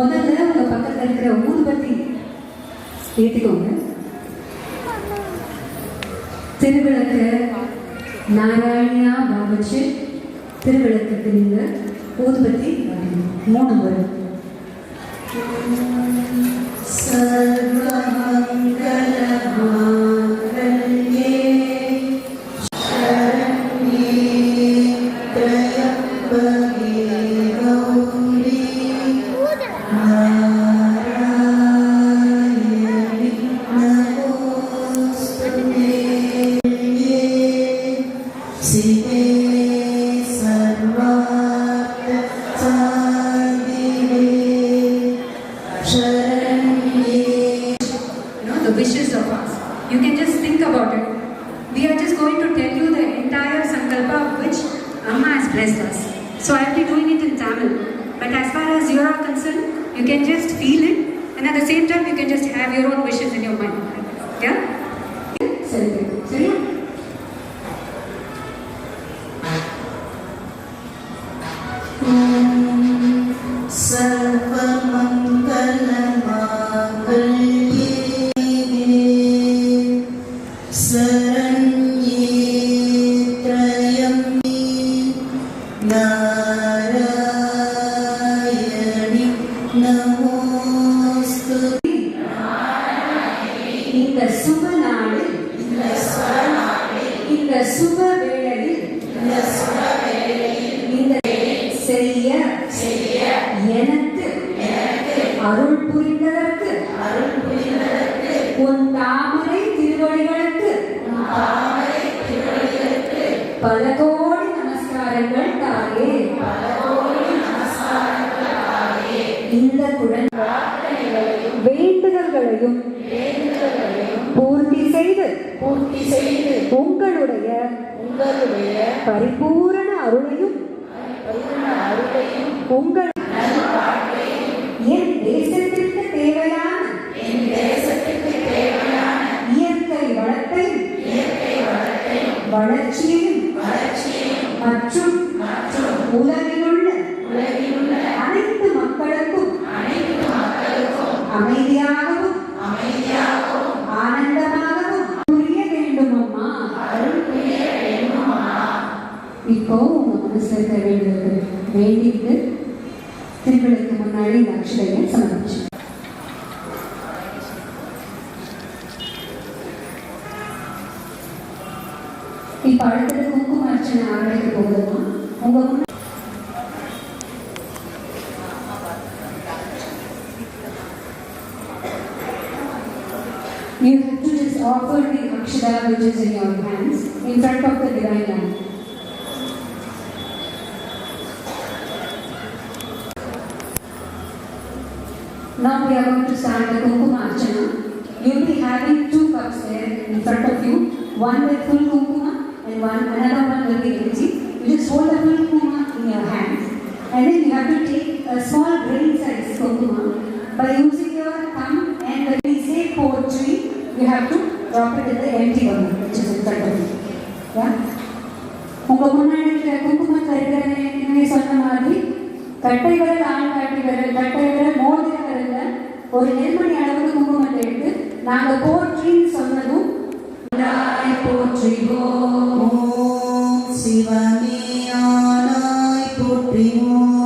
முதல்ல உங்க பக்கத்துல இருக்கிற ஊதுபத்தி ஏற்றிக்கோங்க. திருவிளக்கு நாராயணியா பாவிச்சு திருவிளக்குக்கு நீங்க ஊதுபத்தி 3 முறை. The wishes of us. You can just think about it. We are just going to tell you the entire Sankalpa which Amma has blessed us. So I will be doing it in Tamil. But as far as you are concerned, you can just feel it, and at the same time you can just have your own wishes in your mind. Yeah? Celebrate. Sorry? இந்த சுப நாளில் இந்த சுப வேளையில் இந்த செய்ய எனக்கு அருள் புரிந்ததற்கு உன் தாமரை திருவடிகளுக்கு பல கோடி நமஸ்காரங்கள் தாயே. இந்த வேண்டுதல்களையும் பூர்த்தி செய்து உங்களுடைய பரிபூரண அருளையும் உங்கள் என் தேசத்திற்கு தேவையான இயற்கை வளத்தையும் வளர்ச்சியையும் மற்றும் உலகிலுள்ள அனைத்து மக்களுக்கும் அமைதியாகவும் ஆனந்தமாகவும் புரிய வேண்டும் அம்மா. இப்போ உங்க மனசுல இருக்க வேண்டிட்டு திருவிழாக்கு முன்னாடி இந்த அக்ஷதையை சமர்ப்பிச்சு. இப்ப அடுத்தது குங்கும அர்ச்சனை ஆரம்பிக்க போகுதுமா. உங்க you have to just offer the akshada which is in your hands in front of the divine lamp. Now we are going to start the Kumkuma Archana. You will be having 2 cups there in front of you, one with full Kumkuma and another one will be empty. You just hold the full Kumkuma in your hands, and then you have to take a small grain size Kumkuma. By using your thumb and when we say poetry, you have to drop it in the empty one which is in front of you. Yeah? உங்க முன்னாடி இருக்கிற குங்குமத்தில் இருக்கிற சொன்ன மாதிரி கட்டை விரல் ஆள்காட்டி விரல் கட்டை விரல் மோதிர விரல்ல ஒரு நெல்மணி அளவுக்கு குங்குமத்தை எடுத்து நாங்க போற்றின்னு சொன்னதும் போற்றிவோம் சிவமே ஆனாய் போற்றிவோம்